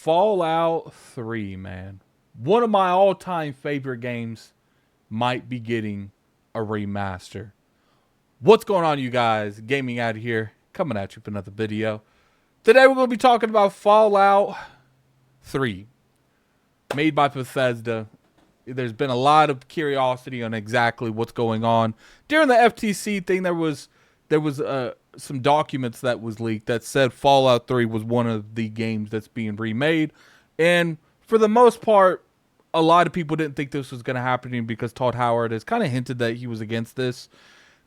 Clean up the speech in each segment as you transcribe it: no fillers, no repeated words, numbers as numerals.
Fallout 3, man. One of my all-time favorite games might be getting a remaster. What's going on, you guys? Gaming out here, coming at you with another video. Today we're going to be talking about Fallout 3, made by Bethesda. There's been a lot of curiosity on exactly what's going on. During the FTC thing, there was some documents that was leaked that said Fallout 3 was one of the games that's being remade. And for the most part, a lot of people didn't think this was going to happen because Todd Howard has kind of hinted that he was against this.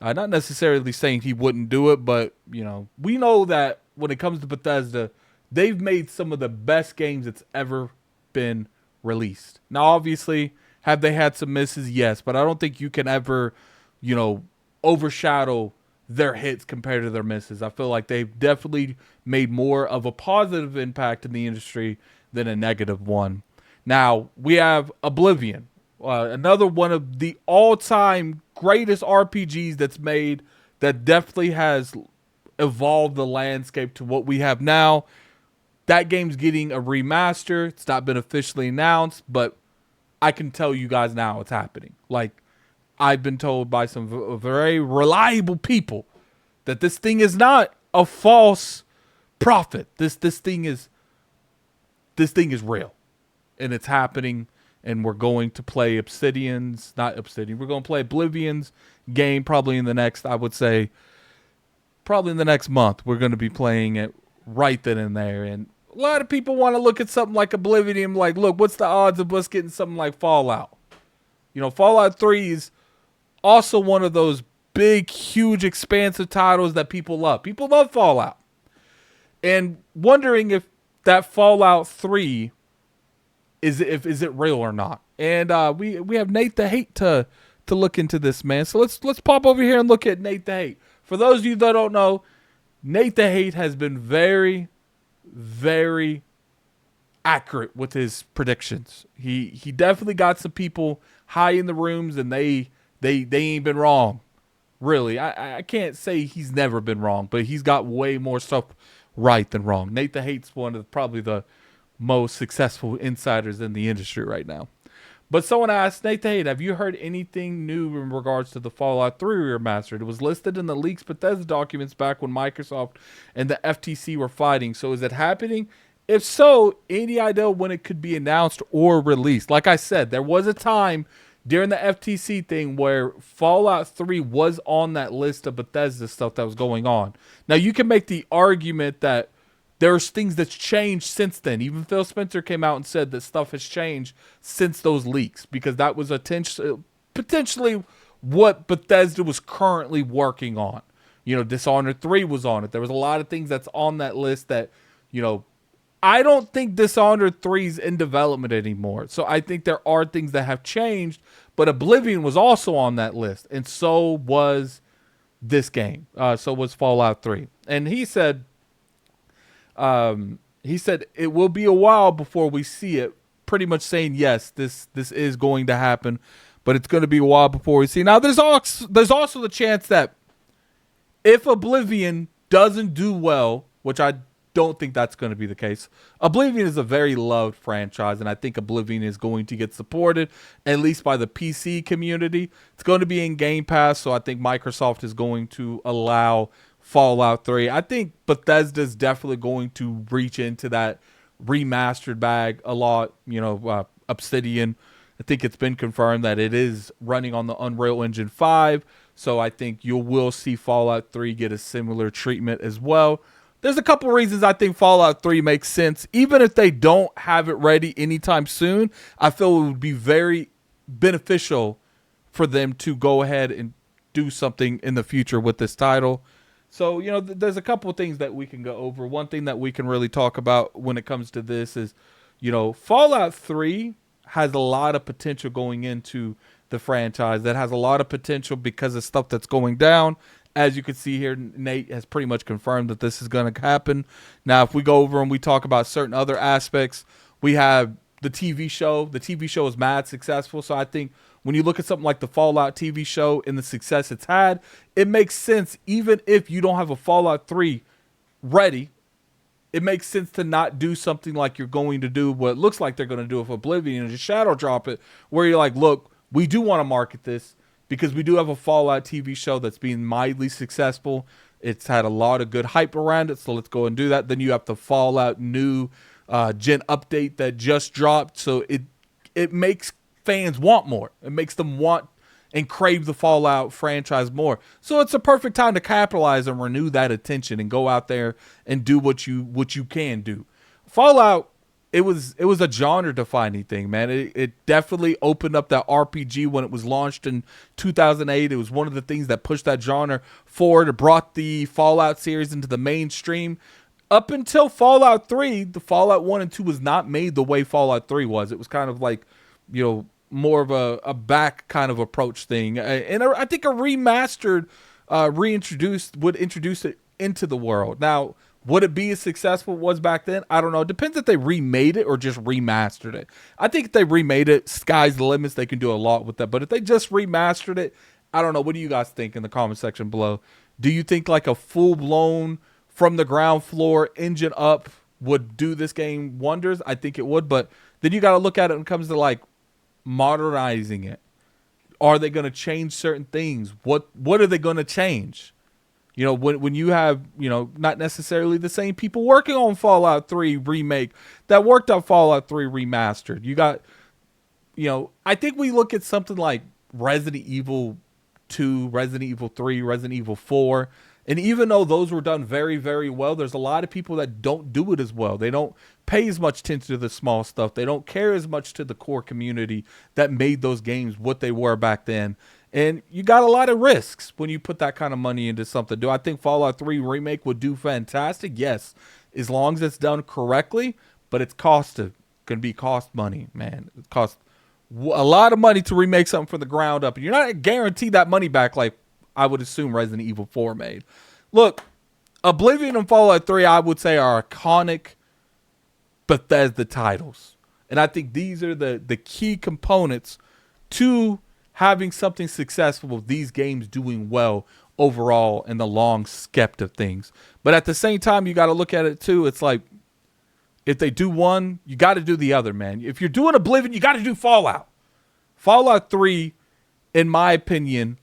Not necessarily saying he wouldn't do it, but, you know, we know that when it comes to Bethesda, they've made some of the best games that's ever been released. Now, obviously, have they had some misses? Yes, but I don't think you can ever, you know, overshadow their hits compared to their misses. I feel like they've definitely made more of a positive impact in the industry than a negative one. Now, we have Oblivion, another one of the all-time greatest RPGs that's made, that definitely has evolved the landscape to what we have now. That game's getting a remaster. It's not been officially announced, but I can tell you guys now it's happening. Like, I've been told by some very reliable people that this thing is not a false prophet. This thing is real, and it's happening. And we're going to play we're going to play Oblivion's game probably in the next, I would say, probably in the next month. We're going to be playing it right then and there. And a lot of people want to look at something like Oblivion and like, look, what's the odds of us getting something like Fallout? You know, Fallout 3 is also one of those big, huge, expansive titles that people love. People love Fallout. And wondering if that Fallout 3 is it real or not? And we have Nate the Hate to look into this, man. So let's pop over here and look at Nate the Hate. For those of you that don't know, Nate the Hate has been very, very accurate with his predictions. He definitely got some people high in the rooms, and they ain't been wrong. Really, I can't say he's never been wrong, but he's got way more stuff right than wrong. Nate the Hate's one of probably the most successful insiders in the industry right now. But someone asked, Nate the Hate, have you heard anything new in regards to the Fallout 3 remastered? It was listed in the leaks Bethesda documents back when Microsoft and the FTC were fighting. So is it happening? If so, any idea when it could be announced or released? Like I said, there was a time during the FTC thing where Fallout 3 was on that list of Bethesda stuff that was going on. Now, you can make the argument that there's things that's changed since then. Even Phil Spencer came out and said that stuff has changed since those leaks, because that was potentially what Bethesda was currently working on. You know, Dishonored 3 was on it. There was a lot of things that's on that list that, you know, I don't think Dishonored 3 is in development anymore. So I think there are things that have changed, but Oblivion was also on that list, and so was this game. So was Fallout 3. And he said it will be a while before we see it, pretty much saying, yes, this is going to happen, but it's going to be a while before we see. Now, there's also the chance that if Oblivion doesn't do well, which I don't think that's going to be the case. Oblivion is a very loved franchise, and I think Oblivion is going to get supported, at least by the PC community. It's going to be in Game Pass, so I think Microsoft is going to allow Fallout 3. I think Bethesda's definitely going to reach into that remastered bag a lot. You know, Obsidian, I think it's been confirmed that it is running on the Unreal Engine 5, so I think you will see Fallout 3 get a similar treatment as well. There's a couple reasons I think Fallout 3 makes sense. Even if they don't have it ready anytime soon, I feel it would be very beneficial for them to go ahead and do something in the future with this title. So, you know, there's a couple of things that we can go over. One thing that we can really talk about when it comes to this is, you know, Fallout 3 has a lot of potential going into the franchise. That has a lot of potential because of stuff that's going down. As you can see here, Nate has pretty much confirmed that this is going to happen. Now, if we go over and we talk about certain other aspects, we have the TV show. The TV show is mad successful. So I think when you look at something like the Fallout TV show and the success it's had, it makes sense even if you don't have a Fallout 3 ready. it makes sense to not do something like you're going to do what it looks like they're going to do with Oblivion and just shadow drop it, where you're like, look, we do want to market this because we do have a Fallout TV show that's being mildly successful. It's had a lot of good hype around it, so let's go and do that. Then you have the Fallout new gen update that just dropped, so it makes fans want more. It makes them want and crave the Fallout franchise more. So it's a perfect time to capitalize and renew that attention and go out there and do what you can do. Fallout, it was a genre defining thing, man. It definitely opened up that RPG when it was launched in 2008. It was one of the things that pushed that genre forward. It brought the Fallout series into the mainstream. Up until Fallout 3, the Fallout 1 and 2 was not made the way Fallout 3 was. It was kind of like, more of a back kind of approach thing. And I think a remastered would introduce it into the world. Now, would it be as successful as it was back then? I don't know. It depends if they remade it or just remastered it. I think if they remade it, sky's the limits. They can do a lot with that. But if they just remastered it, I don't know. What do you guys think in the comment section below? Do you think like a full-blown from the ground floor engine up would do this game wonders? I think it would. But then you got to look at it when it comes to like modernizing it. Are they going to change certain things? What are they going to change? When you have, not necessarily the same people working on Fallout 3 remake that worked on Fallout 3 remastered. You got, I think we look at something like Resident Evil 2, Resident Evil 3, Resident Evil 4. And even though those were done very, very well, there's a lot of people that don't do it as well. They don't pay as much attention to the small stuff. They don't care as much to the core community that made those games what they were back then. And you got a lot of risks when you put that kind of money into something. Do I think Fallout 3 Remake would do fantastic? Yes, as long as it's done correctly. But it's going to be cost money, man. It costs a lot of money to remake something from the ground up. And you're not guaranteed that money back like I would assume Resident Evil 4 made. Look, Oblivion and Fallout 3, I would say, are iconic Bethesda titles. And I think these are the key components to having something successful, these games doing well overall in the long skept of things. But at the same time, you got to look at it too. It's like, if they do one, you got to do the other, man. If you're doing Oblivion, you got to do Fallout. Fallout 3, in my opinion,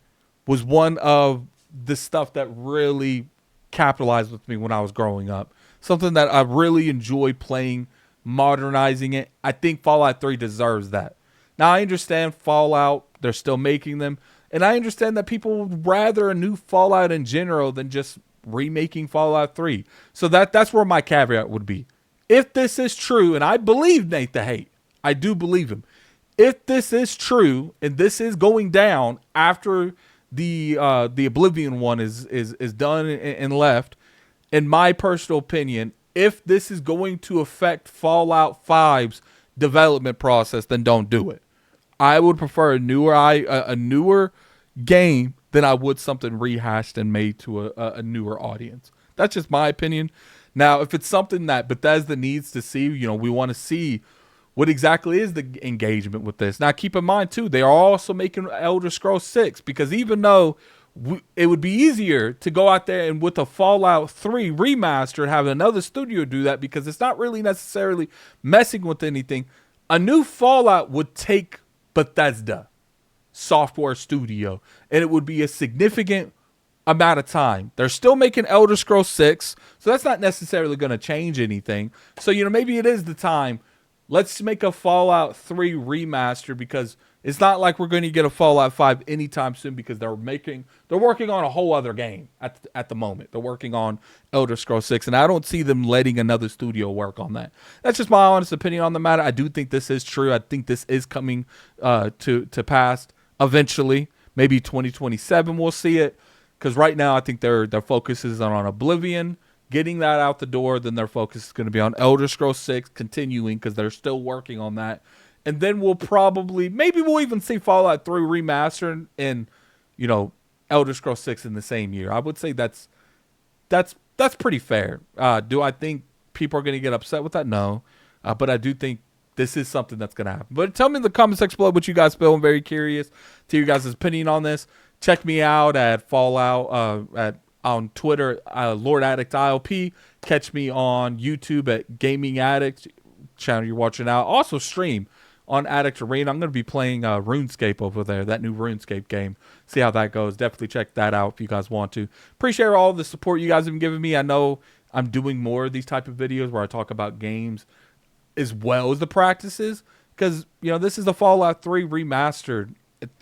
was one of the stuff that really capitalized with me when I was growing up. Something that I really enjoyed playing, modernizing it. I think Fallout 3 deserves that. Now, I understand Fallout, they're still making them. And I understand that people would rather a new Fallout in general than just remaking Fallout 3. So that's where my caveat would be. If this is true, and I believe Nate the Hate, I do believe him. If this is true, and this is going down after the Oblivion one is done and left, in my personal opinion, if this is going to affect Fallout 5's development process, then don't do it. I would prefer a newer game than I would something rehashed and made to a newer audience. That's just my opinion. Now, if it's something that Bethesda needs to see, we want to see what exactly is the engagement with this. Now, keep in mind, too, they are also making Elder Scrolls 6, because even though it would be easier to go out there and with a Fallout 3 remaster and have another studio do that, because it's not really necessarily messing with anything, a new Fallout would take Bethesda software studio, and it would be a significant amount of time. They're still making Elder Scrolls 6, so that's not necessarily going to change anything. So, maybe it is the time. Let's make a Fallout 3 remaster, because it's not like we're going to get a Fallout 5 anytime soon, because they're working on a whole other game at the moment. They're working on Elder Scrolls 6, and I don't see them letting another studio work on that. That's just my honest opinion on the matter. I do think this is true. I think this is coming to pass eventually. Maybe 2027 we'll see it, because right now I think their focus is on Oblivion, getting that out the door. Then their focus is going to be on Elder Scrolls 6 continuing, because they're still working on that. And then we'll even see Fallout 3 remastered and, Elder Scrolls 6 in the same year. I would say that's pretty fair. Do I think people are going to get upset with that? No. But I do think this is something that's going to happen. But tell me in the comment section below what you guys feel. I'm very curious to your guys' opinion on this. Check me out at Fallout on Twitter, Lord Addict ILP. Catch me on YouTube at Gaming Addict channel you're watching now. Also stream on Addict Arena. I'm going to be playing RuneScape over there, that new RuneScape game. See how that goes. Definitely check that out if you guys want to. Appreciate all the support you guys have been giving me. I know I'm doing more of these type of videos where I talk about games as well as the practices, because this is the Fallout 3 remastered.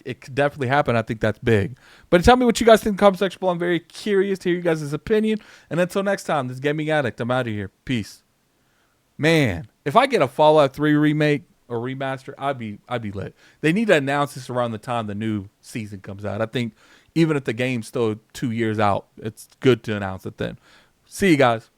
It could definitely happen. I think that's big. But tell me what you guys think in the comment section below. I'm very curious to hear you guys' opinion. And until next time, this is Gaming Addict. I'm out of here. Peace. Man, if I get a Fallout 3 remake or remaster, I'd be lit. They need to announce this around the time the new season comes out. I think even if the game's still 2 years out, it's good to announce it then. See you guys.